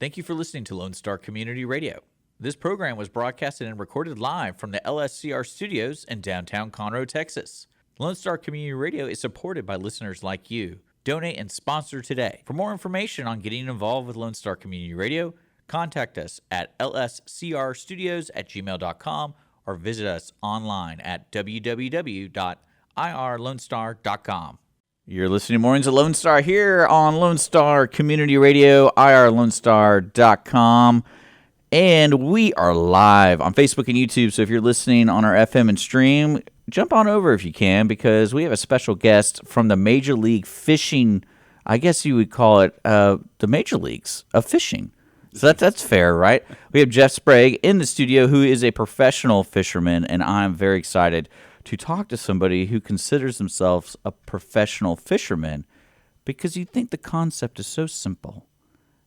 Thank you for listening to Lone Star Community Radio. This program was broadcasted and recorded live from the LSCR studios in downtown Conroe, Texas. Lone Star Community Radio is supported by listeners like you. Donate and sponsor today. For more information on getting involved with Lone Star Community Radio, contact us at lscrstudios@gmail.com or visit us online at www.irlonestar.com. You're listening to Mornings of Lone Star here on Lone Star Community Radio, irlonestar.com. And we are live on Facebook and YouTube, so if you're listening on our FM and stream, jump on over if you can, because we have a special guest from the Major League Fishing, I guess you would call it the Major Leagues of Fishing. So that's fair, right? We have Jeff Sprague in the studio, who is a professional fisherman, and I'm very excited to talk to somebody who considers themselves a professional fisherman, because you think the concept is so simple.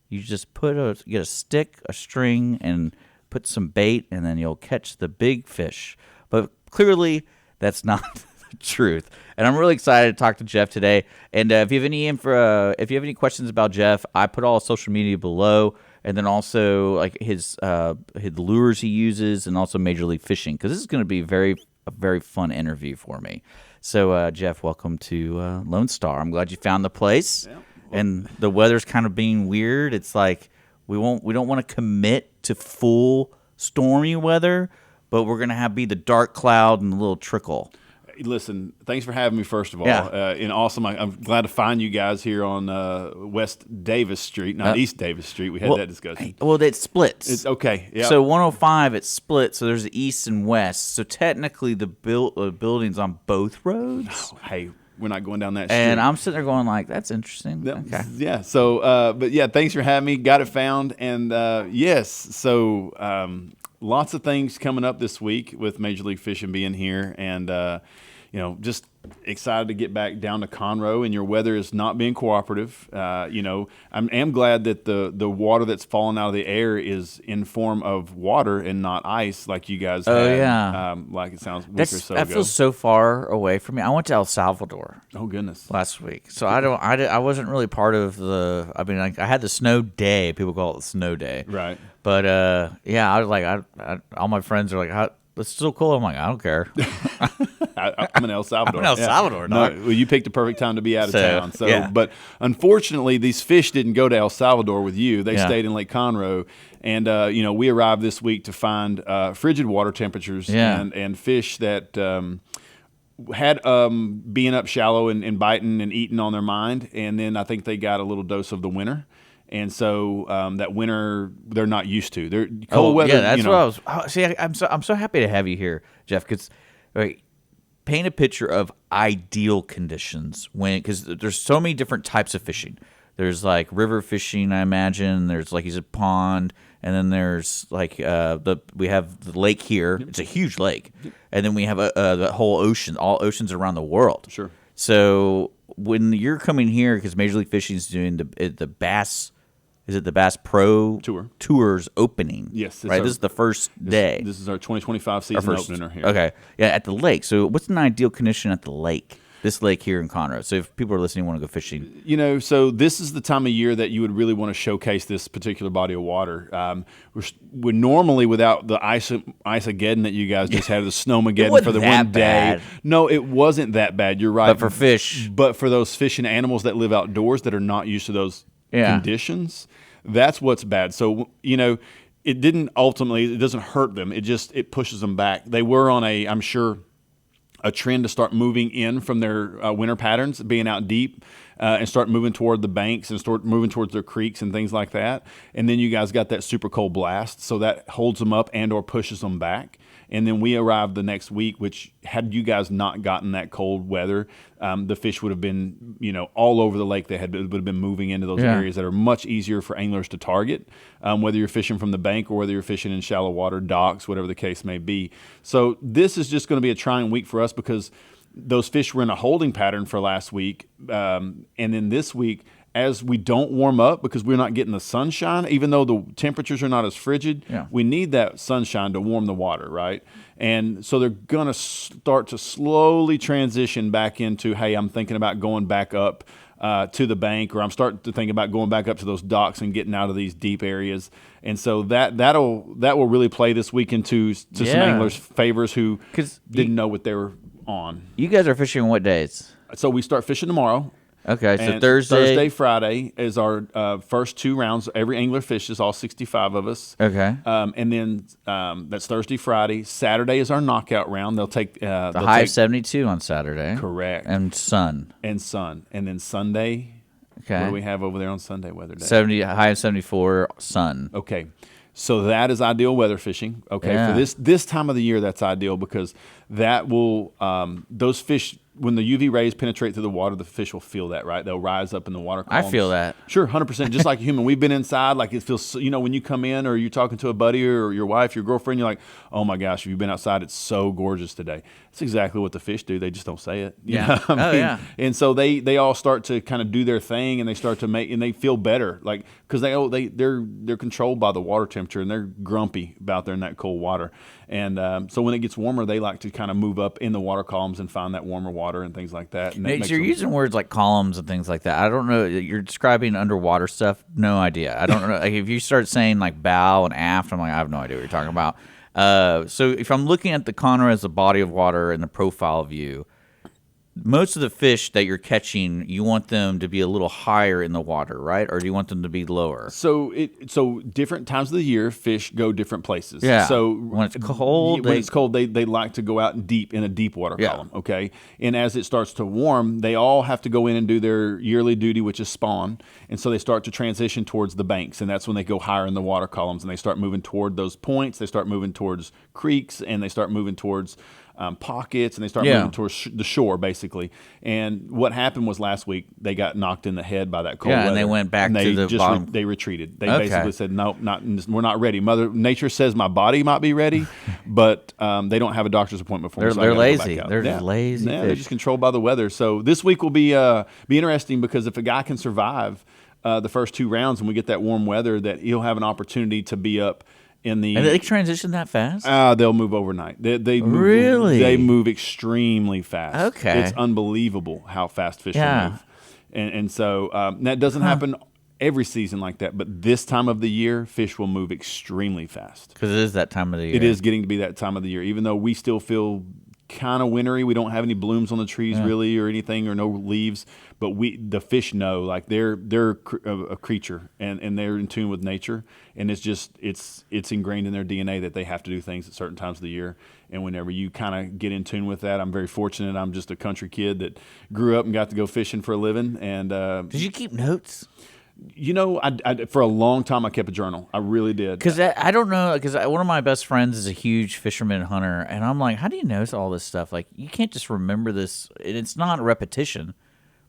You just get a stick, a string, and put some bait, and then you'll catch the big fish. But clearly, that's not the truth. And I'm really excited to talk to Jeff today. And if you have any questions about Jeff, I put all his social media below, and then also like his lures he uses, and also Major League Fishing, because this is going to be a very fun interview for me. So, Jeff, welcome to Lone Star. I'm glad you found the place. Yeah. And the weather's kind of being weird. It's like we don't want to commit to full stormy weather, but we're going to be the dark cloud and a little trickle. Listen, thanks for having me, first of all. Yeah. And awesome. I'm glad to find you guys here on West Davis Street, not East Davis Street. We had that discussion. Well, it splits. It's okay. Yeah. So 105, it splits, so there's the east and west. So technically the building's on both roads. Oh, hey, we're not going down that street. And I'm sitting there going like, that's interesting. Okay. Yeah. So, but yeah, thanks for having me. Got it found. And yes, so lots of things coming up this week with Major League Fishing being here. And, just excited to get back down to Conroe, and your weather is not being cooperative. I am glad that the water that's falling out of the air is in form of water and not ice, like you guys had. Oh, yeah. Like it sounds a week or so that ago. feels so far away from me. I went to El Salvador. Oh, goodness. Last week. So I wasn't really part of I had the snow day. People call it the snow day. Right. But, I was like, all my friends are like, it's still cool. I'm like, I don't care. I'm in El Salvador. I'm in El Salvador, dog. No, well, you picked a perfect time to be out of town. So, yeah. But unfortunately, these fish didn't go to El Salvador with you. They Yeah. stayed in Lake Conroe. And, we arrived this week to find frigid water temperatures and fish that had being up shallow and biting and eating on their mind. And then I think they got a little dose of the winter. And so that winter, they're not used to. They're cold weather. Yeah, that's what I was. See, I'm so happy to have you here, Jeff. Because paint a picture of ideal conditions because there's so many different types of fishing. There's like river fishing, I imagine. There's like a pond, and then there's like we have the lake here. It's a huge lake, and then we have the whole ocean, all oceans around the world. Sure. So when you're coming here, because Major League Fishing is doing the Bass. Is it the Bass Pro Tours opening? Yes. Right? This is the first day. This is our 2025 season opener here. Okay. Yeah, at the lake. So what's an ideal condition at the lake? This lake here in Conroe. So if people are listening want to go fishing. So this is the time of year that you would really want to showcase this particular body of water. We're normally without the ice-ageddon that you guys just had, the snowmageddon for the one day. Bad. No, it wasn't that bad. You're right. But for fish. But for those fish and animals that live outdoors that are not used to those conditions, that's what's bad. So, it doesn't hurt them. It pushes them back. They were on I'm sure, a trend to start moving in from their winter patterns, being out deep, and start moving toward the banks and start moving towards their creeks and things like that. And then you guys got that super cold blast, so that holds them up and or pushes them back. And then we arrived the next week, which had you guys not gotten that cold weather, the fish would have been, all over the lake. Would have been moving into those areas that are much easier for anglers to target, whether you're fishing from the bank or whether you're fishing in shallow water, docks, whatever the case may be. So this is just going to be a trying week for us because those fish were in a holding pattern for last week. And then this week, as we don't warm up because we're not getting the sunshine, even though the temperatures are not as frigid, we need that sunshine to warm the water, right? And so they're going to start to slowly transition back into, hey, I'm thinking about going back up to the bank, or I'm starting to think about going back up to those docks and getting out of these deep areas. And so that will really play this weekend to some anglers' favors who didn't know what they were on. You guys are fishing what days? So we start fishing tomorrow. Okay, so Thursday, Friday is our first 2 rounds. Every angler fishes, all 65 of us. Okay. And then that's Thursday, Friday. Saturday is our knockout round. They'll take the high of 72 on Saturday. Correct. And sun. And then Sunday. Okay. What do we have over there on Sunday weather day? High of 74, sun. Okay. So that is ideal weather fishing. Okay. Yeah. For this time of the year, that's ideal because that will those fish, when the UV rays penetrate through the water, the fish will feel that, right? They'll rise up in the water columns. I feel that. Sure, 100%. Just like a human. We've been inside, like it feels, when you come in or you're talking to a buddy or your wife, your girlfriend, you're like, oh my gosh, if you've been outside, it's so gorgeous today. That's exactly what the fish do. They just don't say it. You know what I mean? Yeah. And so they all start to kind of do their thing, and they start to make, and they feel better, like, because they're controlled by the water temperature, and they're grumpy out there in that cold water. And so when it gets warmer, they like to kind of move up in the water columns and find that warmer water and things like that. And Nate, you're using words like columns and things like that. I don't know. You're describing underwater stuff. No idea. I don't know. Like if you start saying like bow and aft, I'm like, I have no idea what you're talking about. So if I'm looking at the Conroe as a body of water in the profile view, most of the fish that you're catching, you want them to be a little higher in the water, right? Or do you want them to be lower? So different times of the year, fish go different places. Yeah. So when it's cold, they like to go out in a deep water column. Okay. And as it starts to warm, they all have to go in and do their yearly duty, which is spawn. And so they start to transition towards the banks, and that's when they go higher in the water columns, and they start moving toward those points. They start moving towards creeks, and they start moving towards pockets, and they start moving towards the shore, basically. And what happened was last week they got knocked in the head by that cold weather. And they went back to the bottom. They retreated. They basically said, nope, we're not ready. Mother Nature says my body might be ready, but they don't have a doctor's appointment for me. They're lazy. They're just lazy. Yeah, they're just controlled by the weather. So this week will be interesting, because if a guy can survive the first 2 rounds and we get that warm weather, that he'll have an opportunity to be up in the. And they transition that fast? They'll move overnight. They move, really? They move extremely fast. Okay. It's unbelievable how fast fish move. And so that doesn't happen every season like that, but this time of the year, fish will move extremely fast. Because it is that time of the year. It is getting to be that time of the year, even though we still feel kind of wintry. We don't have any blooms on the trees really, or anything, or no leaves. But the fish know, like they're a creature, and they're in tune with nature, and it's ingrained in their DNA that they have to do things at certain times of the year. And whenever you kind of get in tune with that, I'm very fortunate. I'm just a country kid that grew up and got to go fishing for a living. And did you keep notes? I for a long time I kept a journal. I really did. Because I don't know, because one of my best friends is a huge fisherman and hunter, and I'm like, how do you know all this stuff? Like, you can't just remember this. And it's not repetition,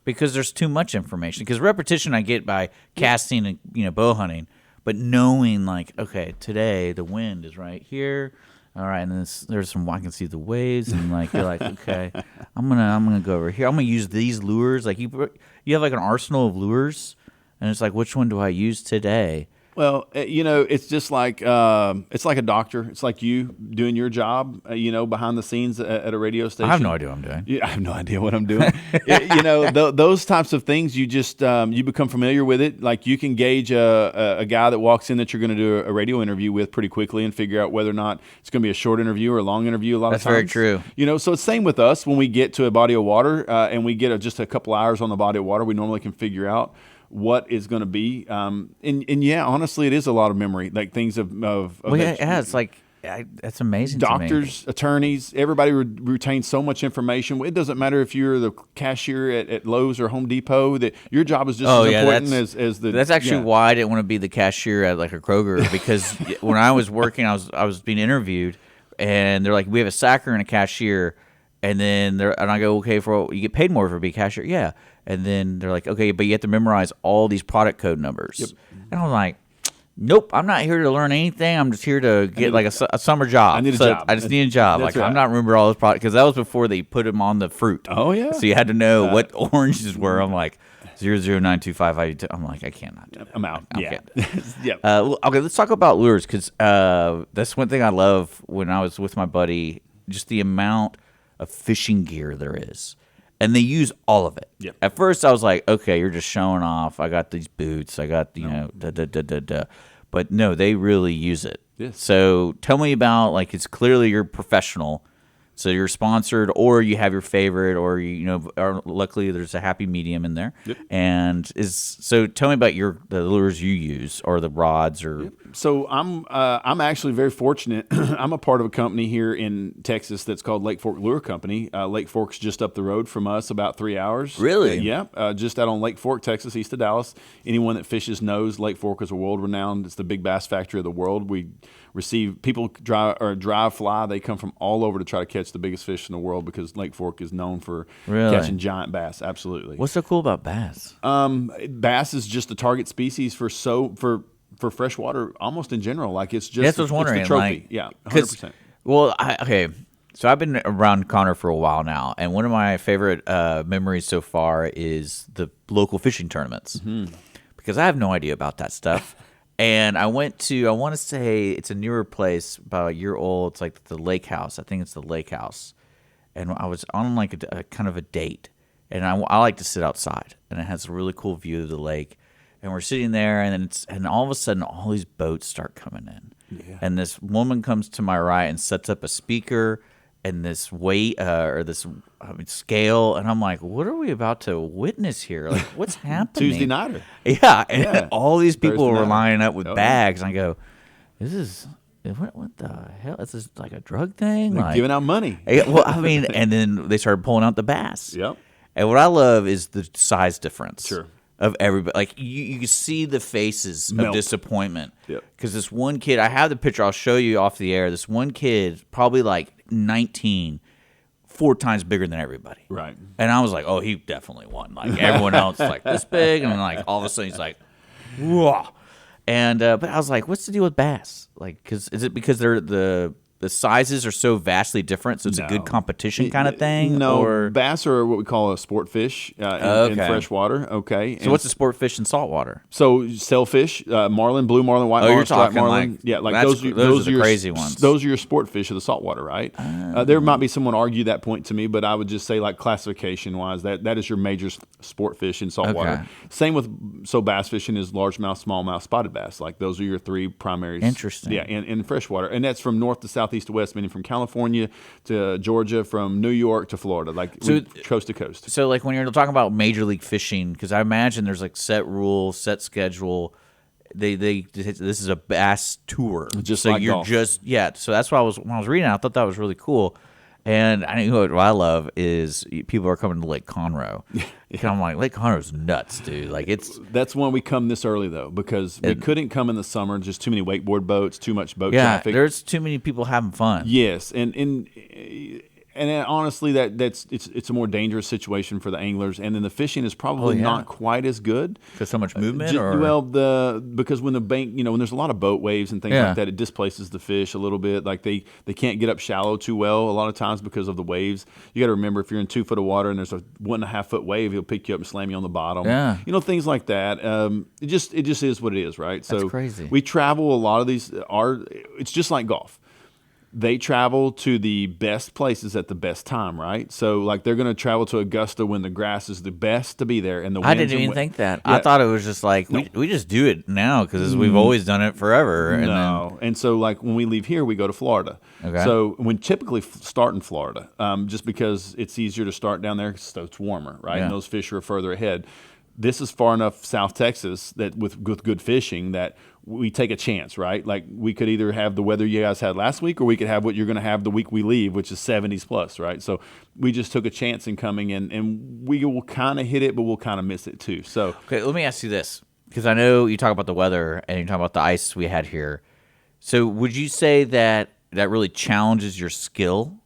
because there's too much information. Because repetition I get by casting and bow hunting, but knowing like, okay, today the wind is right here. All right, and then there's some. I can see the waves, and like you're like, okay, I'm gonna go over here. I'm gonna use these lures. Like you have like an arsenal of lures. And it's like, which one do I use today? Well, it's just like it's like a doctor. It's like you doing your job, behind the scenes at a radio station. I have no idea what I'm doing. Yeah, I have no idea what I'm doing. Those types of things, you just you become familiar with it. Like you can gauge a guy that walks in that you're going to do a radio interview with pretty quickly and figure out whether or not it's going to be a short interview or a long interview. That's very true. So it's same with us when we get to a body of water and we get just a couple hours on the body of water. We normally can figure out what is going to be, and honestly, it is a lot of memory, like things of it's like that's amazing. Doctors, attorneys, everybody retains so much information. It doesn't matter if you're the cashier at Lowe's or Home Depot. That your job is just as important as the. That's actually why I didn't want to be the cashier at like a Kroger, because when I was working, I was being interviewed, and they're like, we have a sacker and a cashier. And then I go, okay, you get paid more for being a cashier, yeah. And then they're like, okay, but you have to memorize all these product code numbers. Yep. And I'm like, nope, I'm not here to learn anything. I'm just here to get like a summer job. I need a job. I just need a job. That's like right. I'm not remember all those products, because that was before they put them on the fruit. Oh yeah. So you had to know what oranges were. I'm like 00925. I'm like, I cannot do that. I'm out. Yeah. Yep. Okay, let's talk about lures, because that's one thing I love when I was with my buddy. Just the amount of fishing gear there is. And they use all of it. Yep. At first, I was like, okay, you're just showing off. I got these boots. I got, da. But no, they really use it. Yes. So tell me about, like, it's clearly you're professional. So you're sponsored, or you have your favorite, or or luckily there's a happy medium in there. Yep. And so tell me about the lures you use, or the rods, or. Yep. So I'm actually very fortunate. I'm a part of a company here in Texas that's called Lake Fork Lure Company. Lake Fork's just up the road from us, about 3 hours. Really? Yeah. Just out on Lake Fork, Texas, east of Dallas. Anyone that fishes knows Lake Fork is a world renowned. It's the big bass factory of the world. We receive people drive fly. They come from all over to try to catch the biggest fish in the world because Lake Fork is known for catching giant bass. Absolutely. What's so cool about bass? Bass is just the target species for freshwater, almost in general. Like it's just that's what I was wondering. It's the trophy. Like, yeah, 100%. Well, okay. So I've been around Conroe for a while now, and one of my favorite memories so far is the local fishing tournaments, because I have no idea about that stuff. And I want to say it's a newer place, about a year old. It's like the Lake House. I think it's the Lake House. And I was on like a kind of a date, and I like to sit outside, and it has a really cool view of the lake. And we're sitting there, and all of a sudden, all these boats start coming in. Yeah. And this woman comes to my right and sets up a speaker and this scale, and I'm like, what are we about to witness here? Like, what's happening? Tuesday nighter. Yeah, and all these people were lining up with bags, yeah. and I go, this is. What the hell? Is this like a drug thing? They're giving out money. Well, I mean, and then they started pulling out the bass. Yep. And what I love is the size difference. Sure. Of everybody. Like, you can see the faces of disappointment. Yep. Because this one kid, I have the picture, I'll show you off the air. This one kid, probably like 19, 4 times bigger than everybody. Right. And I was like, oh, he definitely won. Like, everyone else is like this big. And then, like, all of a sudden he's like, whoa. And, but I was like, what's the deal with bass? Like, is it because they're the sizes are so vastly different, so it's a good competition kind of thing? No, or? Bass are what we call a sport fish in freshwater. Okay. So what's a sport fish in saltwater? So sailfish, marlin, blue marlin, white marlin, you're talking marlin. those are the crazy ones. Those are your sport fish of the saltwater, right? There might be someone argue that point to me, but I would just say, like, classification-wise, that is your major sport fish in saltwater. Okay. Same with bass fishing is largemouth, smallmouth, spotted bass. Like, those are your 3 primaries. Interesting. Yeah, in freshwater, and that's from north to south, east to west, meaning from California to Georgia, from New York to Florida, coast to coast. So, like, when you're talking about major league fishing, because I imagine there's like set rules, set schedule. This is a bass tour, just so like you're golf. So that's why when I was reading it, I thought that was really cool. And I know what I love is people are coming to Lake Conroe. And I'm like, Lake Conroe's nuts, dude. Like, that's when we come this early, though, because we couldn't come in the summer. Just too many wakeboard boats, too much boat traffic. There's too many people having fun. Yes, and honestly, it's a more dangerous situation for the anglers, and then the fishing is probably not quite as good because so much movement. Because when the bank, when there's a lot of boat waves and things like that, it displaces the fish a little bit. Like they can't get up shallow too well a lot of times because of the waves. You got to remember, if you're in 2 foot of water and there's a 1.5 foot wave, he'll pick you up and slam you on the bottom. Yeah, things like that. It just is what it is, right? That's crazy. We travel a lot of these. It's just like golf. They travel to the best places at the best time, right? So, like, they're going to travel to Augusta when the grass is the best to be there, and the winds. I didn't even think that. Yeah. I thought it was just like we just do it now because we've always done it forever. And so, like, when we leave here, we go to Florida. Okay. So we typically start in Florida, just because it's easier to start down there because it's warmer, right? Yeah. And those fish are further ahead. This is far enough South Texas that with good fishing that we take a chance, right? Like, we could either have the weather you guys had last week, or we could have what you're going to have the week we leave, which is 70s plus, right? So we just took a chance in coming in, and we will kind of hit it, but we'll kind of miss it too. So okay, let me ask you this, because I know you talk about the weather and you talk about the ice we had here. So would you say that really challenges your skill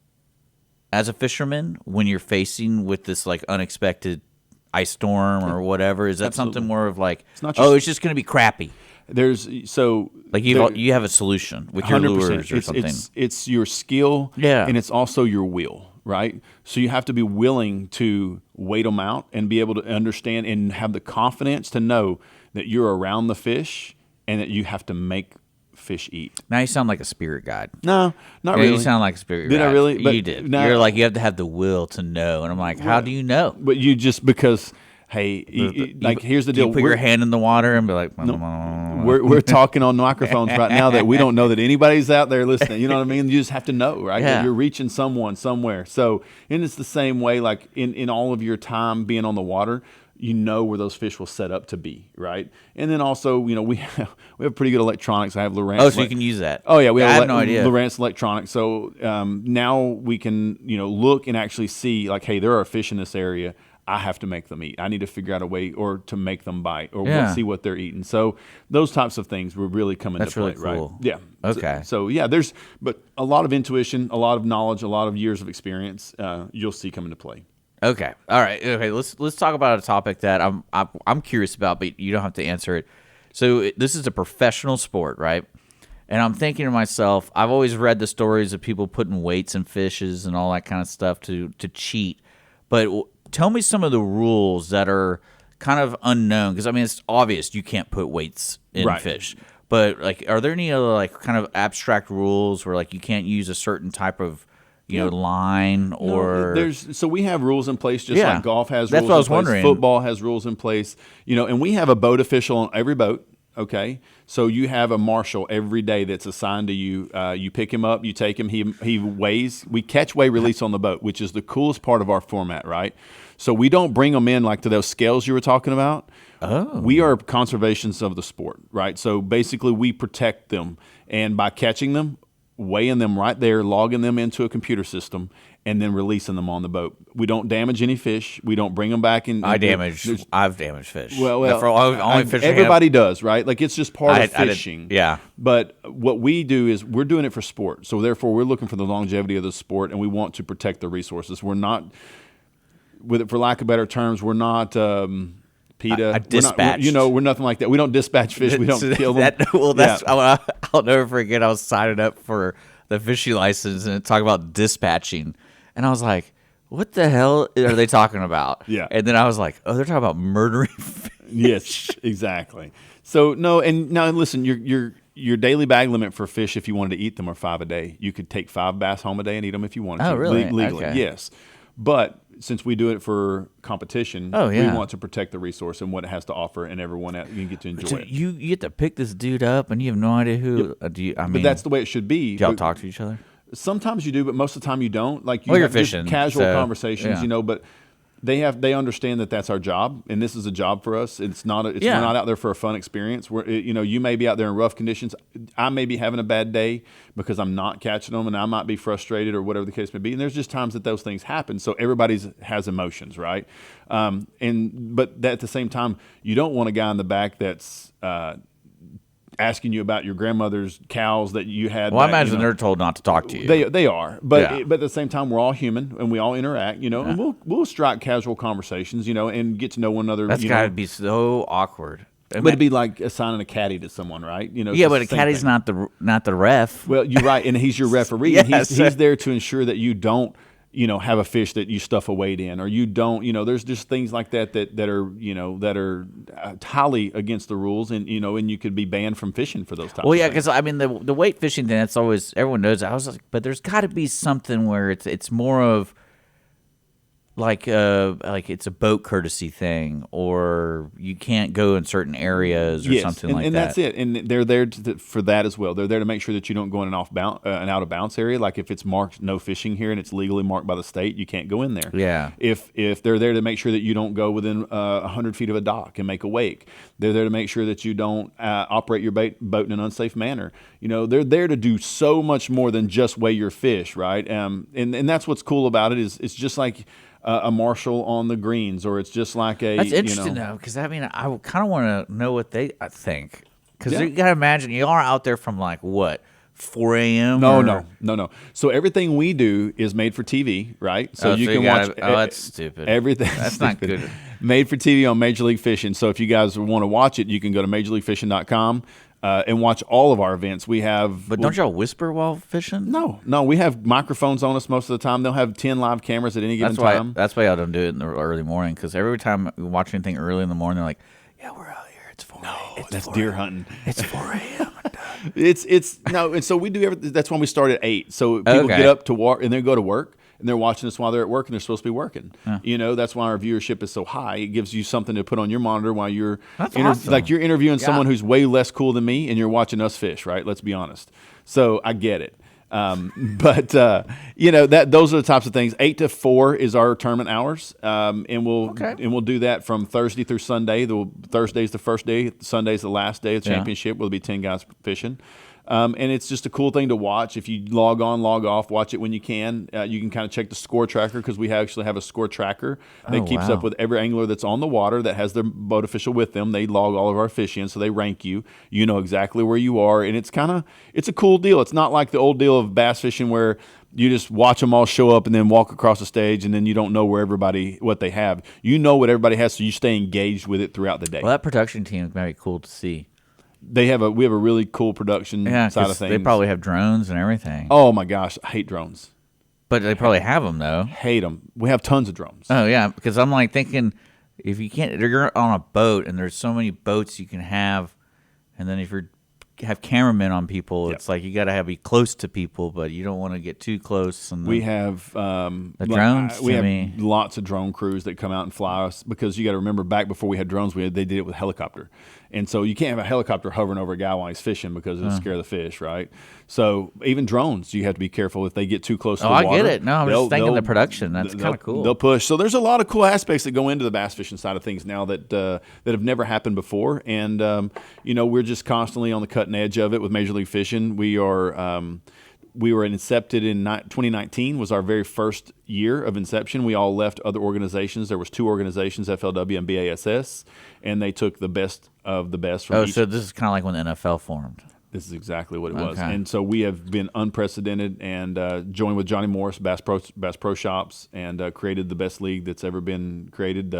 as a fisherman when you're facing with this like unexpected ice storm or whatever? Is that Absolutely. Something more of like, it's just going to be crappy? You have a solution with your lures or something. It's your skill, and it's also your will, right? So you have to be willing to wait them out and be able to understand and have the confidence to know that you're around the fish and that you have to make fish eat. Now you sound like a spirit guide. No, not Yeah, really. you sound like a spirit guide. Did I really? But you did. no. You're like, you have to have the will to know. And I'm like, how do you know? But you just because, hey, here's the deal. You put your hand in the water and be like, we're talking on microphones right now that we don't know that anybody's out there listening. You know what I mean? You just have to know, right? Yeah. That you're reaching someone somewhere. So, and it's the same way, like in all of your time being on the water, you know where those fish will set up to be, right? And then also, we have pretty good electronics. I have Lowrance. Oh, so you can use that. Oh yeah, we have I had no idea. Lowrance electronics. So now we can look and actually see like, hey, there are fish in this area. I have to make them eat. I need to figure out a way or to make them bite or see what they're eating. So those types of things will really come into play, really cool. right? Yeah. Okay. So yeah, but a lot of intuition, a lot of knowledge, a lot of years of experience. You'll see come into play. Okay. All right. Okay. Let's talk about a topic that I'm curious about, but you don't have to answer it. So this is a professional sport, right? And I'm thinking to myself, I've always read the stories of people putting weights in fishes and all that kind of stuff to cheat. But tell me some of the rules that are kind of unknown, because I mean it's obvious you can't put weights in fish. But like, are there any other like kind of abstract rules where like you can't use a certain type of line or so we have rules in place just like golf has That's rules what I was in place. wondering. Football has rules in place, and we have a boat official on every boat. Okay, so you have a marshal every day that's assigned to you. You pick him up, you take him. He weighs. We catch, weigh, release on the boat, which is the coolest part of our format, right? So we don't bring them in like to those scales you were talking about. Oh, we are conservationists of the sport, right? So basically, we protect them, and by catching them, weighing them right there, logging them into a computer system, and then releasing them on the boat. We don't damage any fish. We don't bring them back in. I've damaged fish. Well, only fish everybody does, right? Like it's just part of fishing. Yeah. But what we do is we're doing it for sport. So therefore, we're looking for the longevity of the sport, and we want to protect the resources. We're not, for lack of better terms, we're not. PETA. Dispatch. We're nothing like that. We don't dispatch fish. We don't kill them. I'll never forget. I was signing up for the fishing license and talking about dispatching, and I was like, "What the hell are they talking about?" Yeah. And then I was like, "Oh, they're talking about murdering fish." Yes, exactly. So no, and now listen, your daily bag limit for fish, if you wanted to eat them, are 5 a day. You could take 5 bass home a day and eat them if you wanted to. Oh, really? Legally, Okay. yes. But since we do it for competition, we want to protect the resource and what it has to offer, and everyone you can get to enjoy it. You get to pick this dude up, and you have no idea who. Yep. But that's the way it should be. Do y'all talk to each other? Sometimes you do, but most of the time you don't. Like you you're have just fishing, casual conversations, yeah. But they understand that that's our job, and this is a job for us. It's not. We're not out there for a fun experience. You may be out there in rough conditions. I may be having a bad day because I'm not catching them, and I might be frustrated or whatever the case may be. And there's just times that those things happen. So everybody has emotions, right? But at the same time, you don't want a guy in the back that's asking you about your grandmother's cows that you had. Well, I imagine they're told not to talk to you. They are, but at the same time, we're all human and we all interact, and we'll strike casual conversations, and get to know one another. That's got to be so awkward. But it'd be like assigning a caddy to someone, right? Yeah, but a caddy's not the ref. Well, you're right, and he's your referee. And he's there to ensure that you don't. Have a fish that you stuff a weight in, or you don't, there's just things like that are highly against the rules, and and you could be banned from fishing for those types. Well, yeah, because I mean the weight fishing thing, that's always everyone knows. I was like, but there's got to be something where it's more of like it's a boat courtesy thing, or you can't go in certain areas or something like that. And that's it. And they're there for that as well. They're there to make sure that you don't go in an out of bounds area. Like if it's marked no fishing here and it's legally marked by the state, you can't go in there. Yeah. If they're there to make sure that you don't go within 100 feet of a dock and make a wake, they're there to make sure that you don't operate your boat in an unsafe manner. They're there to do so much more than just weigh your fish, right? And that's what's cool about it is it's just like a marshal on the greens, or it's just like a. That's interesting though, because I kind of want to know what they think, because you gotta imagine you are out there from like what 4 a.m. No. So everything we do is made for TV, right? So you can watch. Oh, that's stupid. Everything. That's not good. Made for TV on Major League Fishing. So if you guys want to watch it, you can go to MajorLeagueFishing.com. And watch all of our events. But don't y'all whisper while fishing? No. We have microphones on us most of the time. They'll have 10 live cameras at any given time. That's why y'all don't do it in the early morning, because every time we watch anything early in the morning, they're like, "Yeah, we're out here. It's 4 That's deer hunting. It's 4 a.m. It's no, and so we do everything. That's when we start at 8. So people get up to walk and then go to work, and they're watching us while they're at work, and they're supposed to be working. That's why our viewership is so high. It gives you something to put on your monitor while you're awesome. like you're interviewing someone who's way less cool than me, and you're watching us fish. Right? Let's be honest. So I get it. But those are the types of things. 8 to 4 is our tournament hours, and we'll do that from Thursday through Sunday. Thursday's the first day, Sunday's the last day of the championship. There'll be 10 guys fishing, and it's just a cool thing to watch. If you log on, log off, watch it when you can. You can kind of check the score tracker because we actually have a score tracker that keeps up with every angler that's on the water that has their boat official with them. They log all of our fish in, so they rank you. You know exactly where you are, and it's a cool deal. It's not like the old deal of bass fishing where you just watch them all show up and then walk across the stage, and then you don't know what they have. You know what everybody has, so you stay engaged with it throughout the day. Well, that production team is very cool to see. We have a really cool production side of things. They probably have drones and everything. Oh my gosh, I hate drones. But they probably have them though. Hate them. We have tons of drones. Oh yeah, because I'm like thinking, if you can't, you're on a boat and there's so many boats you can have, and then if you have cameramen on people, it's like you got to be close to people, but you don't want to get too close. And we have the drones. We have lots of drone crews that come out and fly us because you got to remember back before we had drones, they did it with helicopter. And so you can't have a helicopter hovering over a guy while he's fishing because it'll scare the fish, right? So even drones, you have to be careful if they get too close to the water. I get it. No, I'm just thinking the production. That's kind of cool. They'll push. So there's a lot of cool aspects that go into the bass fishing side of things now that have never happened before. And, we're just constantly on the cutting edge of it with Major League Fishing. We were incepted in 2019 was our very first year of inception. We all left other organizations. There was 2 organizations, FLW and BASS, and they took the best of the best from each. So this is kind of like when the NFL formed. This is exactly what it was. And so we have been unprecedented and joined with Johnny Morris, Bass Pro Shops, and created the best league that's ever been created.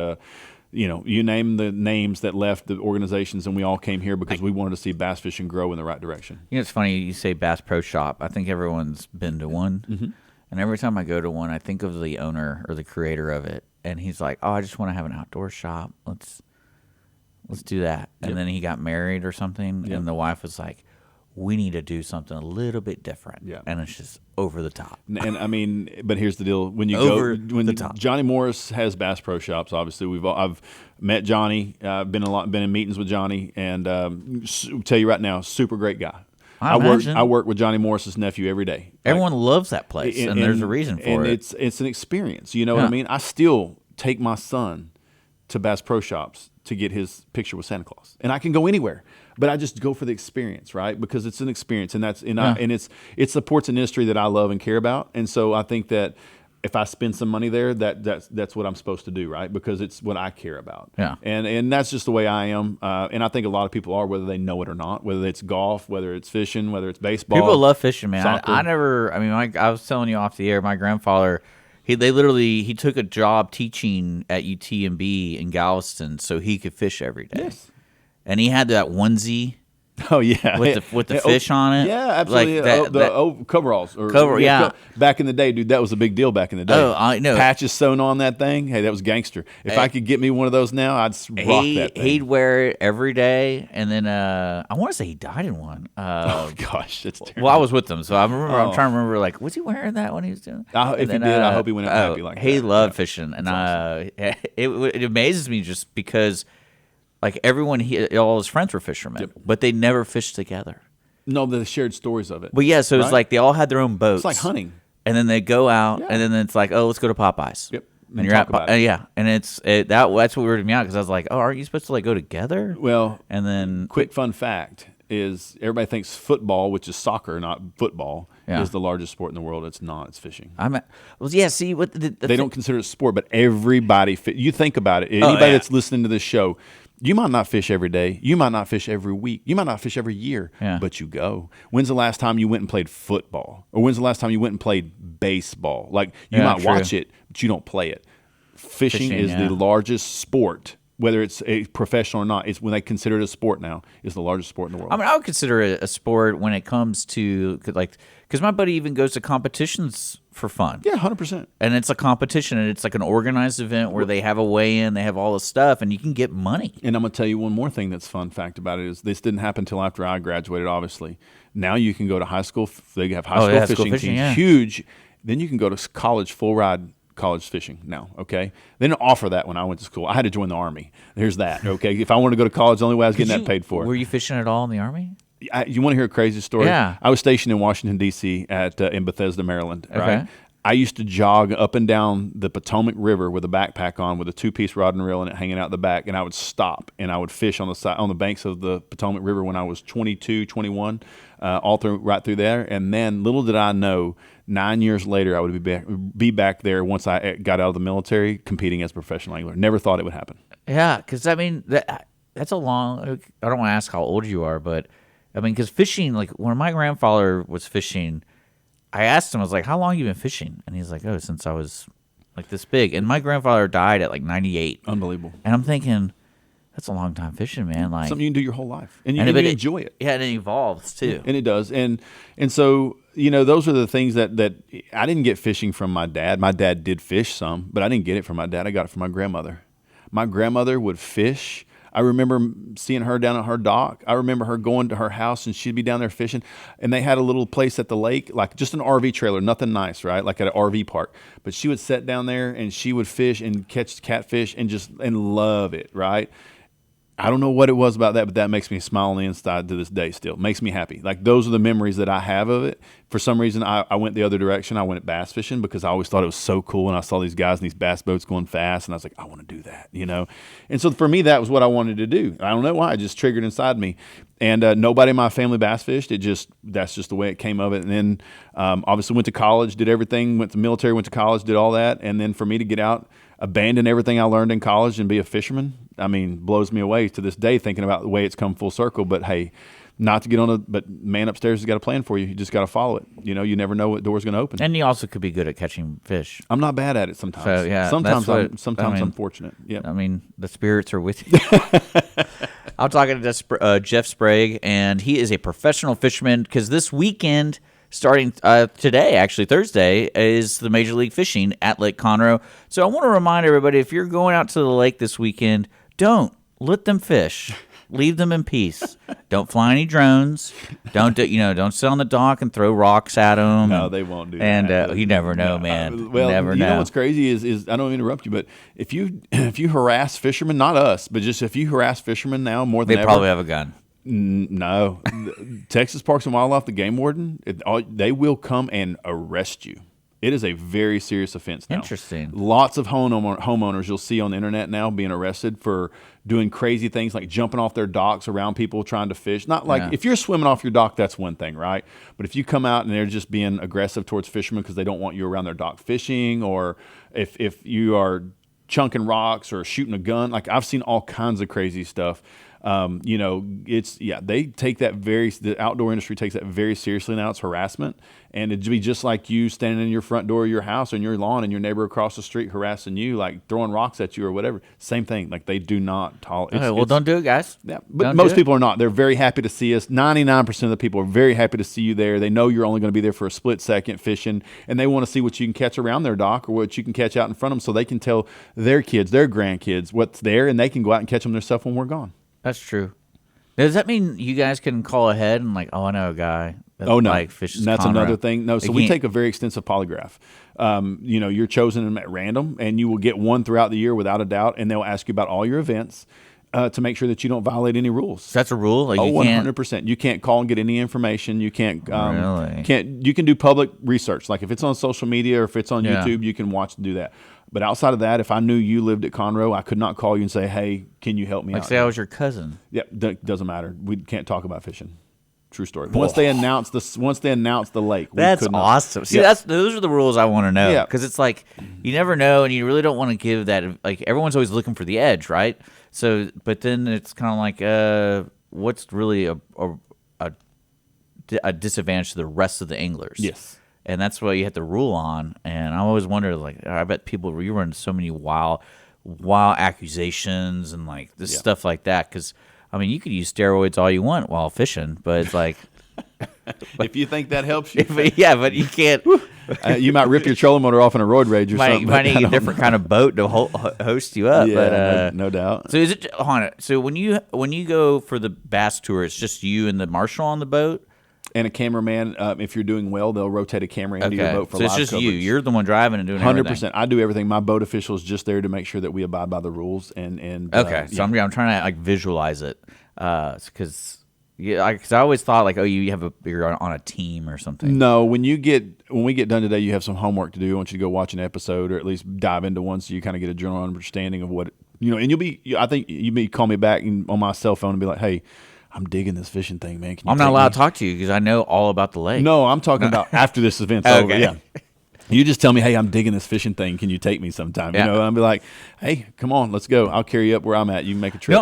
You name the names that left the organizations, and we all came here because we wanted to see bass fishing grow in the right direction. It's funny you say Bass Pro Shop. I think everyone's been to one, and every time I go to one, I think of the owner or the creator of it, and he's like, "Oh, I just want to have an outdoor shop. Let's do that." And then he got married or something, and the wife was like, "We need to do something a little bit different." Yeah. And it's just over the top. And I mean, but here's the deal: when you top. Johnny Morris has Bass Pro Shops. Obviously, I've met Johnny, been in meetings with Johnny, and tell you right now, super great guy. I work with Johnny Morris's nephew every day. Everyone loves that place, and there's a reason for it. And it's an experience. You know what I mean? I still take my son to Bass Pro Shops to get his picture with Santa Claus, and I can go anywhere. But I just go for the experience, right? Because it's an experience, and it supports an industry that I love and care about. And so I think that if I spend some money there, that's what I'm supposed to do, right? Because it's what I care about. Yeah. And that's just the way I am. And I think a lot of people are, whether they know it or not. Whether it's golf, whether it's fishing, whether it's baseball. People love fishing, man. Soccer. I was telling you off the air. My grandfather, he took a job teaching at UTMB in Galveston so he could fish every day. Yes. And he had that onesie. Oh yeah, with the fish on it. Yeah, absolutely. Like coveralls. Yeah. Back in the day, dude, that was a big deal. Back in the day. Oh, I know. Patches sewn on that thing. Hey, that was gangster. If I could get me one of those now, I'd rock that thing. He'd wear it every day, and then I want to say he died in one. Oh gosh, that's terrible. Well, I was with him, so I remember. I'm trying to remember. Like, was he wearing that when he was doing? If he did, I hope he went out happy like that. He loved fishing, and awesome. It amazes me just because. Like everyone, all his friends were fishermen, but they never fished together. No, they shared stories of it. But yeah, so it's like they all had their own boats. It's like hunting. And then they go out, and then it's like, oh, let's go to Popeyes. Yep. And you're at and that's what weirded me out because I was like, oh, aren't you supposed to like go together? Well, and then quick fun fact is everybody thinks football, which is soccer, not football, is the largest sport in the world. It's not. It's fishing. See what they don't consider it a sport, but everybody. You think about it. Anybody that's listening to this show. You might not fish every day. You might not fish every week. You might not fish every year, but you go. When's the last time you went and played football? Or when's the last time you went and played baseball? Like, you might watch it, but you don't play it. Fishing is the largest sport, whether it's a professional or not. It's when they consider it a sport now. It's the largest sport in the world. I mean, I would consider it a sport when it comes to, like, because my buddy even goes to competitions for fun. Yeah, 100%. And it's a competition, and it's like an organized event where they have a weigh-in, they have all the stuff, and you can get money. And I'm going to tell you one more thing that's fun fact about it is this didn't happen until after I graduated, obviously. Now you can go to high school. They have high school fishing teams, huge. Then you can go to college, full ride college fishing now, okay? They didn't offer that when I went to school. I had to join the Army. There's that, okay? If I wanted to go to college, the only way I was getting that paid for. Were you fishing at all in the Army? You want to hear a crazy story? Yeah. I was stationed in Washington, D.C. in Bethesda, Maryland, right? Okay. I used to jog up and down the Potomac River with a backpack on with a 2-piece rod and reel and it hanging out the back, and I would stop and I would fish on the banks of the Potomac River when I was 22, 21, right through there. And then little did I know, 9 years later, I would be back there once I got out of the military competing as a professional angler. Never thought it would happen. Yeah, because, I mean, that's a long – I don't want to ask how old you are, but, I mean, because fishing – like, when my grandfather was fishing, I asked him, I was like, how long have you been fishing? And he's like, oh, since I was, like, this big. And my grandfather died at, like, 98. Unbelievable. And I'm thinking – that's a long time fishing, man. Like something you can do your whole life, and you enjoy it. Yeah, and it evolves too. And it does. And so those are the things that I didn't get fishing from my dad. My dad did fish some, but I didn't get it from my dad. I got it from my grandmother. My grandmother would fish. I remember seeing her down at her dock. I remember her going to her house, and she'd be down there fishing. And they had a little place at the lake, like just an RV trailer, nothing nice, right? Like at an RV park. But she would sit down there, and she would fish and catch catfish and love it, right? I don't know what it was about that, but that makes me smile on the inside to this day still. It makes me happy. Like, those are the memories that I have of it. For some reason, I went the other direction. I went bass fishing because I always thought it was so cool, and I saw these guys in these bass boats going fast, and I was like, I want to do that, And so for me, that was what I wanted to do. I don't know why. It just triggered inside me. And nobody in my family bass fished. That's just the way it came of it. And then obviously went to college, did everything, went to military, went to college, did all that. And then for me to get out, abandon everything I learned in college and be a fisherman, I mean, blows me away to this day thinking about the way it's come full circle. But hey, not to get on but man upstairs has got a plan for you. You just got to follow it. You never know what door's going to open. And you also could be good at catching fish. I'm not bad at it sometimes. So, yeah, sometimes I'm fortunate. Yeah. I mean, the spirits are with you. I'm talking to Jeff Sprague, and he is a professional fisherman because this weekend, starting today, actually Thursday, is the Major League Fishing at Lake Conroe. So I want to remind everybody, if you're going out to the lake this weekend, don't let them fish. Leave them in peace. Don't fly any drones. Don't sit on the dock and throw rocks at them. No, they won't do that. And you never know, man. Never know. What's crazy is I don't interrupt you, but if you harass fishermen, not us, but just if you harass fishermen now more than they ever, probably have a gun. No, Texas Parks and Wildlife, the game warden, they will come and arrest you. It is a very serious offense now. Interesting. Lots of homeowners you'll see on the internet now being arrested for doing crazy things like jumping off their docks around people trying to fish. Not like if you're swimming off your dock, that's one thing, right? But if you come out and they're just being aggressive towards fishermen because they don't want you around their dock fishing, or if you are chunking rocks or shooting a gun, like I've seen all kinds of crazy stuff. They take that the outdoor industry takes that very seriously now. It's harassment, and it'd be just like you standing in your front door of your house or in your lawn and your neighbor across the street harassing you, like throwing rocks at you or whatever. Same thing. Like, they do not tolerate. Okay, well, don't do it, guys. Yeah, but most people are not. They're very happy to see us. 99% of the people are very happy to see you there. They know you're only going to be there for a split second fishing, and they want to see what you can catch around their dock or what you can catch out in front of them, so they can tell their kids, their grandkids, what's there, and they can go out and catch them themselves when we're gone. That's true. Does that mean you guys can call ahead and like, I know a guy that fishes That's Conroe? Another thing. No, so we take a very extensive polygraph. You're chosen at random, and you will get one throughout the year without a doubt, and they'll ask you about all your events to make sure that you don't violate any rules. That's a rule? Like, 100%. You can't call and get any information. You can't. Really? You can do public research. Like if it's on social media or if it's on YouTube, you can watch and do that. But outside of that, if I knew you lived at Conroe, I could not call you and say, hey, can you help me out? Like, say I was your cousin. Yeah, doesn't matter. We can't talk about fishing. True story. Once they announce the lake, that's awesome. See, those are the rules I want to know, because it's like you never know, and you really don't want to give that. Like, everyone's always looking for the edge, right? So, but then it's kind of like, what's really a disadvantage to the rest of the anglers? Yes. And that's what you have to rule on. And I always wonder, like, I bet you run so many wild accusations and like this stuff like that. Because I mean, you could use steroids all you want while fishing, but it's like, if you think that helps you, but you can't. You might rip your trolling motor off in a road rage or something. You might need a different kind of boat to host you up. Yeah, but, no doubt. So is it? Hold on. So when you go for the bass tour, it's just you and the marshal on the boat. And a cameraman, if you're doing well, they'll rotate a camera into your boat for live coverage. So it's just you. coverage. You're the one driving and doing 100%. everything. 100%. I do everything. My boat official is just there to make sure that we abide by the rules. And okay, so I'm trying to like visualize it, because I always thought like, oh, you're on a team or something. No, when we get done today, you have some homework to do. I want you to go watch an episode or at least dive into one so you kind of get a general understanding of what And I think you may call me back on my cell phone and be like, hey, I'm digging this fishing thing, man. I'm not allowed to talk to you because I know all about the lake. No, I'm talking about after this event's over. Yeah. You just tell me, hey, I'm digging this fishing thing. Can you take me sometime? Yeah. I'll be like, hey, come on, let's go. I'll carry you up where I'm at. You can make a trip. No,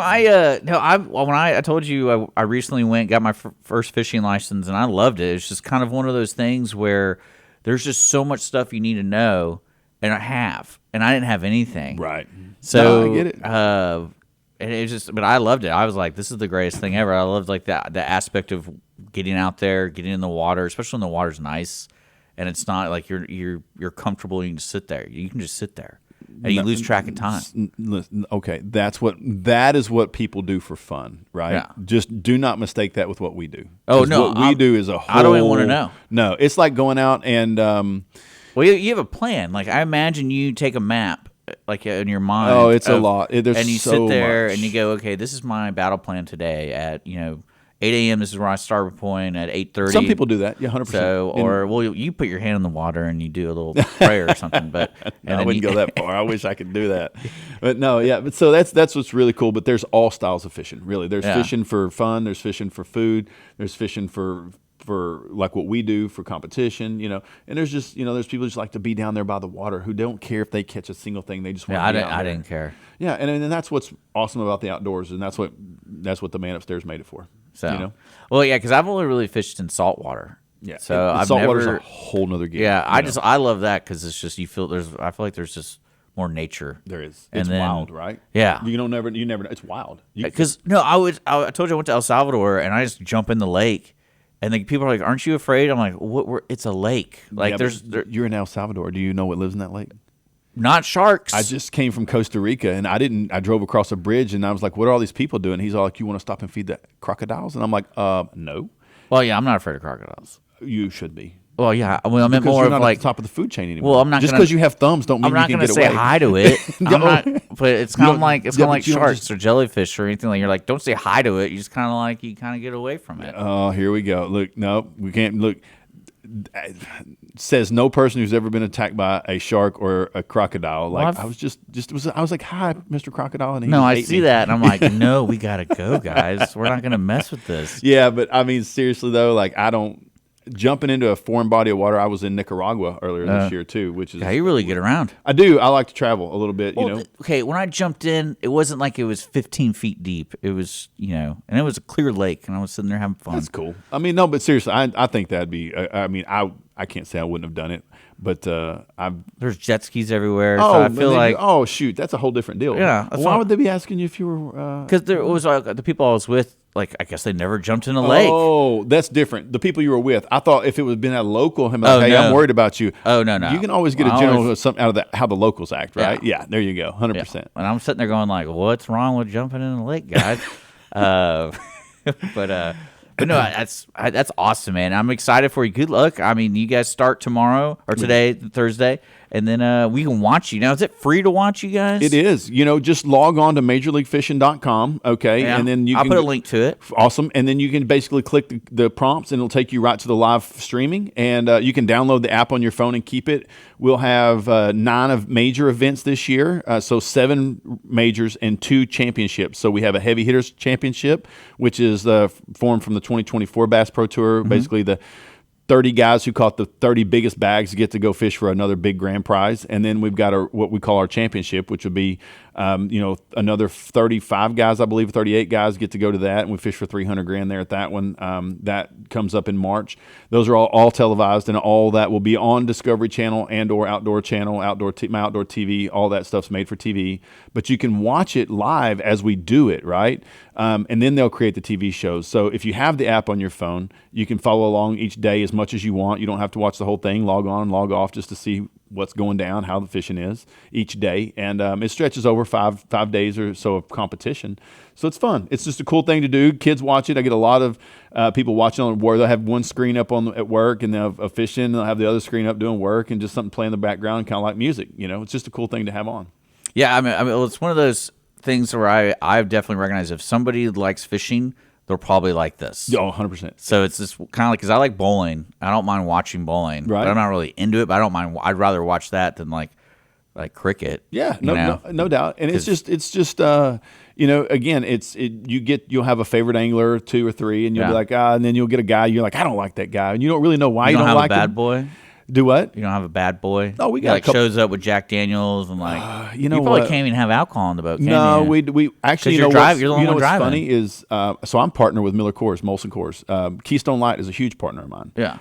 when I told you I recently got my first fishing license and I loved it. It's just kind of one of those things where there's just so much stuff you need to know, and I didn't have anything. Right. So no, I get it. And it was just, but I loved it. I was like, this is the greatest thing ever. I loved like the aspect of getting out there, getting in the water, especially when the water's nice, and it's not like you're comfortable. You can just sit there. You can just sit there, and you lose track of time. Okay, that is what people do for fun, right? Yeah. Just do not mistake that with what we do. Oh no, what we do is a whole. I don't even want to know. No, it's like going out and. Well, you have a plan. Like I imagine you take a map, like in your mind. Oh, it's a lot. There's and you so sit there much. and you go, okay, this is my battle plan today at 8 a.m. This is where I start a point at 8:30. Some people do that, yeah, 100%. So, you put your hand in the water and you do a little prayer or something. But I wouldn't go that far. I wish I could do that, but no, yeah. But so that's what's really cool. But there's all styles of fishing. Really, there's fishing for fun. There's fishing for food. There's fishing for like what we do for competition, and there's just, there's people who just like to be down there by the water who don't care if they catch a single thing. They just want to be out there. I didn't care. Yeah. And that's what's awesome about the outdoors. And that's what the man upstairs made it for. So, well, yeah, cause I've only really fished in saltwater. Yeah. So I've saltwater's never, a whole nother game. Yeah. I love that. Cause it's just, I feel like there's just more nature. There is. And it's then, wild, right? Yeah. You never know. It's wild. Cause I told you I went to El Salvador and I just jump in the lake. And then people are like, "Aren't you afraid?" I'm like, "What? It's a lake. Like, you're in El Salvador. Do you know what lives in that lake? Not sharks." I just came from Costa Rica, and I drove across a bridge, and I was like, "What are all these people doing?" He's all like, "You want to stop and feed the crocodiles?" And I'm like, "No." Well, yeah, I'm not afraid of crocodiles. You should be. Well, yeah. Well, I meant because more you're of not like at the top of the food chain anymore. Well, I'm not just because you have thumbs don't mean you can get away. I'm not going to say hi to it. I'm not, but it's kind of like sharks or jellyfish or anything. Like you're like, don't say hi to it. You just kind of like get away from it. Oh, here we go. Look, no, we can't. Look, says no person who's ever been attacked by a shark or a crocodile. Like I was like, hi, Mr. Crocodile, and I see that, and I'm like, no, we gotta go, guys. We're not gonna mess with this. Yeah, but I mean, seriously though, like I don't. Jumping into a foreign body of water. I was in Nicaragua earlier this year too, which is you really get around. I do. I like to travel a little bit. Well, okay, when I jumped in, it wasn't like it was 15 feet deep. It was and it was a clear lake, and I was sitting there having fun. That's cool. I mean, no, but seriously, I think that'd be. I mean, I can't say I wouldn't have done it, but there's jet skis everywhere. Oh, so I feel like shoot, that's a whole different deal. Yeah, why would they be asking you if you were? Because there was the people I was with. Like, I guess they never jumped in a lake. Oh, that's different. The people you were with. I thought if it would have been a local, him like, hey, no. I'm worried about you. Oh, no. You can always get a general something out of how the locals act, right? Yeah, there you go, 100%. Yeah. And I'm sitting there going like, what's wrong with jumping in a lake, guys? But no, that's awesome, man. I'm excited for you. Good luck. I mean, you guys start tomorrow or today, Thursday. And then we can watch you. Now, is it free to watch you guys? It is. Just log on to MajorLeagueFishing.com, okay? Yeah. And then I'll put a link to it. Awesome. And then you can basically click the prompts, and it'll take you right to the live streaming. And you can download the app on your phone and keep it. We'll have 9 major events this year, so 7 majors and 2 championships. So we have a heavy hitters championship, which is formed from the 2024 Bass Pro Tour, basically the 30 guys who caught the 30 biggest bags get to go fish for another big grand prize. And then we've got what we call our championship, which would be, another 35 guys, I believe 38 guys get to go to that. And we fish for 300 grand there at that one. That comes up in March. Those are all televised, and all that will be on Discovery Channel and or Outdoor Channel, my Outdoor TV. All that stuff's made for TV, but you can watch it live as we do it, right? And then they'll create the TV shows. So if you have the app on your phone, you can follow along each day as much as you want. You don't have to watch the whole thing, log on, log off just to see what's going down, how the fishing is each day. And it stretches over five days or so of competition. So it's fun. It's just a cool thing to do. Kids watch it. I get a lot of people watching on where they'll have one screen up at work and they'll have fishing, and they'll have the other screen up doing work and just something playing in the background, kind of like music. It's just a cool thing to have on. Yeah, I mean, it's one of those things where I've definitely recognized if somebody likes fishing, they'll probably like this. Oh, 100%. So it's just kind of like, because I like bowling. I don't mind watching bowling. Right. But I'm not really into it, but I don't mind. I'd rather watch that than like cricket. Yeah, no doubt. And it's just again, you'll have a favorite angler or 2 or 3, and you'll be like, and then you'll get a guy, you're like, I don't like that guy. And you don't really know why you don't like him. You don't have a bad boy? Do what? You don't have a bad boy? No, we got shows up with Jack Daniels and you know probably what? can't even have alcohol on the boat, can No, you? we actually, you're the one what's driving. funny is, so I'm partner with Miller Coors, Molson Coors. Keystone Light is a huge partner of mine. Yeah.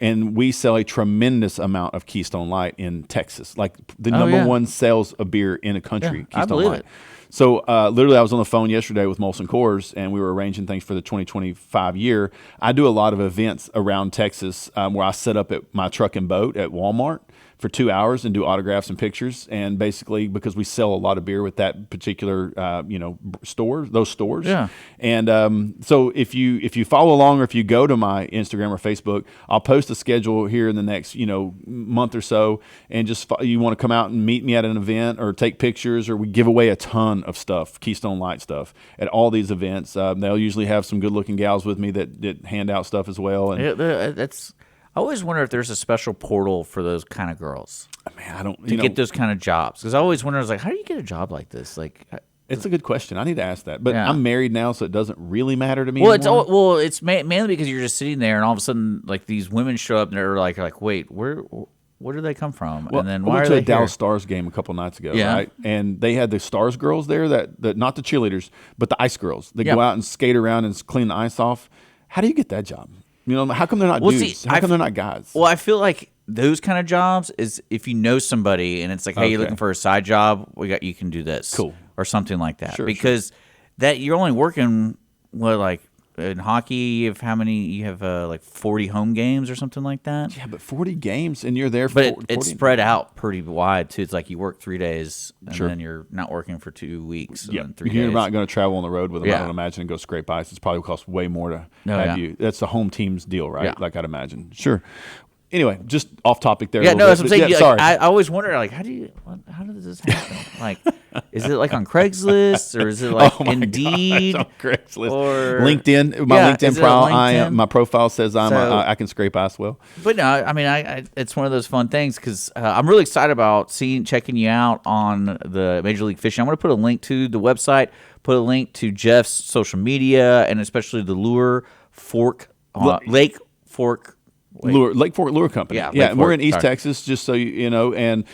And we sell a tremendous amount of Keystone Light in Texas, like the number one sales of beer in the country. Yeah, Keystone I believe Light. it. So literally, I was on the phone yesterday with Molson Coors, and we were arranging things for the 2025 year. I do a lot of events around Texas where I set up at my truck and boat at Walmart for 2 hours and do autographs and pictures. And basically, because we sell a lot of beer with that particular, those stores. Yeah. And so if you follow along, or if you go to my Instagram or Facebook, I'll post a schedule here in the next, month or so. And just, you want to come out and meet me at an event or take pictures, or we give away a ton of stuff, Keystone Light stuff, at all these events. They'll usually have some good looking gals with me that hand out stuff as well. And I always wonder if there's a special portal for those kind of girls. Man, I don't to get those kind of jobs, because I always wonder, how do you get a job like this? It's a good question. I need to ask that. But Yeah. I'm married now, so it doesn't really matter to me Well, anymore. it's mainly because you're just sitting there, and all of a sudden, these women show up, and they're like, wait, where do they come from? Well, and then I why went are to they a Dallas here? Stars game a couple nights ago, Yeah. right? And they had the Stars girls there, that not the cheerleaders, but the ice girls. They Yeah. go out and skate around and clean the ice off. How do you get that job? How come they're not dudes? How come they're not guys? Well, I feel like those kind of jobs is if you know somebody and it's like, hey, you're looking for a side job, you can do this, Cool, or something like that. Sure, because that you're only working in hockey. You have 40 home games or something like that. Yeah, but 40 games and you're there for But 40 it's spread out pretty wide too. It's like you work 3 days and Sure. then you're not working for 2 weeks. And Yeah, then 3 you're days. not going to travel on the road with them. I Yeah. don't imagine, and go scrape ice. It's probably cost way more to Oh, have yeah. you. That's the home team's deal, right? Yeah. Like I'd imagine. Sure. Anyway, just off topic there. Yeah, a no, little that's bit. what I'm saying. Yeah, sorry. I always wonder, how does this happen? Is it on Craigslist, or is it Oh my Indeed? gosh, on Craigslist, or LinkedIn. My Yeah, LinkedIn is it profile. LinkedIn? My profile says So- I can scrape ice well. But no, I mean, it's one of those fun things because I'm really excited about checking you out on the Major League Fishing. I'm going to put a link to the website, put a link to Jeff's social media, and especially the Lake Fork. Lake Fork Lure Company. Yeah, yeah. Lake We're Fork, in East sorry. Texas, just so you know. And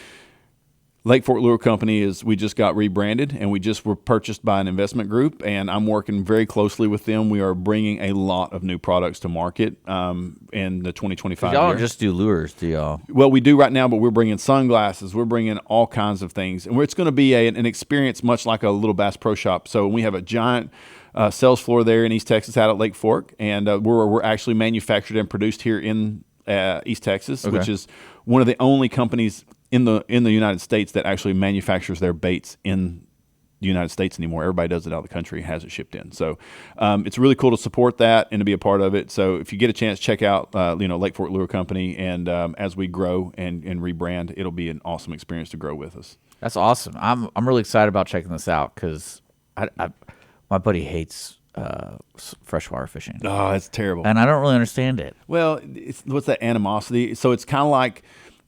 Lake Fork Lure Company we just got rebranded, and we just were purchased by an investment group, and I'm working very closely with them. We are bringing a lot of new products to market in the 2025 Y'all year. don't just do lures, do y'all? Well, we do right now, but we're bringing sunglasses. We're bringing all kinds of things, and it's going to be an experience much like a little Bass Pro Shop. So we have a giant sales floor there in East Texas out at Lake Fork, and we're actually manufactured and produced here in East Texas, Okay. which is one of the only companies in the United States that actually manufactures their baits in the United States anymore. Everybody does it out of the country and has it shipped in. So it's really cool to support that and to be a part of it. So if you get a chance, check out Lake Fork Lure Company, and as we grow and rebrand, it'll be an awesome experience to grow with us. That's awesome. I'm really excited about checking this out because my buddy hates freshwater fishing, Oh, that's terrible. and I don't really understand it. Well, what's that animosity? So it's kind of like,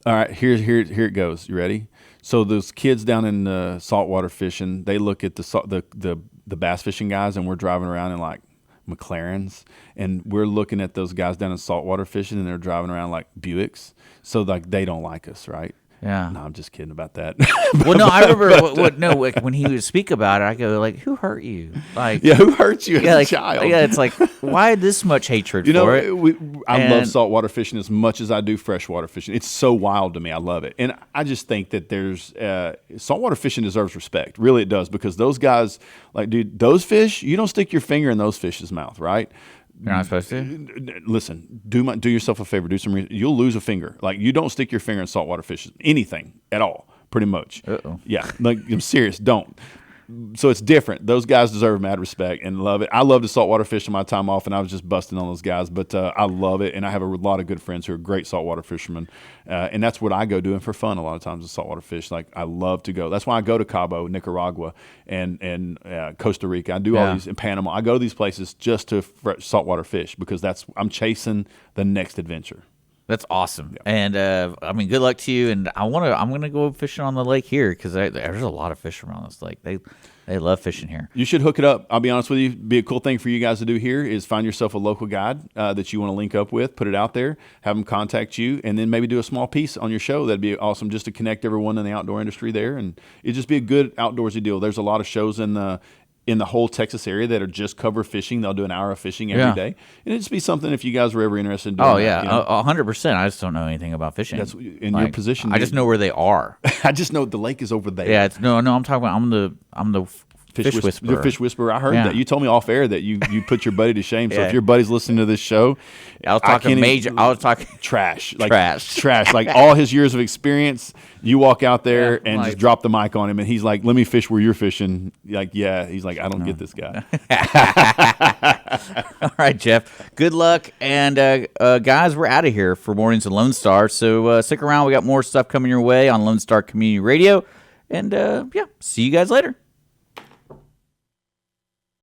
all right, here it goes. You ready? So those kids down in saltwater fishing, they look at the bass fishing guys, and we're driving around in like McLarens, and we're looking at those guys down in saltwater fishing, and they're driving around like Buicks. So they don't like us, right? Yeah. No, I'm just kidding about that. Well, no, I remember when he would speak about it, I go like, "Who hurt you?" Like, yeah, who hurt you as like, a child? Yeah, it's like, why this much hatred for it? I love saltwater fishing as much as I do freshwater fishing. It's so wild to me. I love it, and I just think that there's saltwater fishing deserves respect. Really, it does, because those guys, like, dude, those fish, you don't stick your finger in those fish's mouth, right? You're not supposed to. Listen, do yourself a favor. You'll lose a finger. Like, you don't stick your finger in saltwater fish, anything at all, pretty much. Uh-oh. Yeah, like, I'm serious. Don't. So it's different. Those guys deserve mad respect and love it. I love to saltwater fish on my time off, and I was just busting on those guys. But I love it, and I have a lot of good friends who are great saltwater fishermen, and that's what I go doing for fun a lot of times is saltwater fish. Like, I love to go. That's why I go to Cabo, Nicaragua, and Costa Rica. I do all these in Panama. I go to these places just to saltwater fish because I'm chasing the next adventure. That's awesome, and I mean, good luck to you. And I'm gonna go fishing on the lake here because there's a lot of fish around this lake. They love fishing here. You should hook it up. I'll be honest with you. Be a cool thing for you guys to do here is find yourself a local guide that you want to link up with, put it out there, have them contact you, and then maybe do a small piece on your show. That'd be awesome, just to connect everyone in the outdoor industry there, and it'd just be a good outdoorsy deal. There's a lot of shows in the whole Texas area that are just cover fishing. They'll do an hour of fishing every day. And it'd just be something if you guys were ever interested in doing that. 100%. I just don't know anything about fishing. That's in your position. I just know where they are. I just know the lake is over there. Yeah, I'm talking about I'm the fish whisperer. The fish whisperer. I heard that. You told me off air that you put your buddy to shame. So if your buddy's listening to this show, I was talking trash. Like trash. Like all his years of experience, you walk out there and just drop the mic on him, and he's like, "Let me fish where you're fishing." Like, yeah, he's like, "I don't get this guy." All right, Jeff. Good luck, and guys, we're out of here for Mornings in Lone Star. So stick around. We got more stuff coming your way on Lone Star Community Radio, and see you guys later.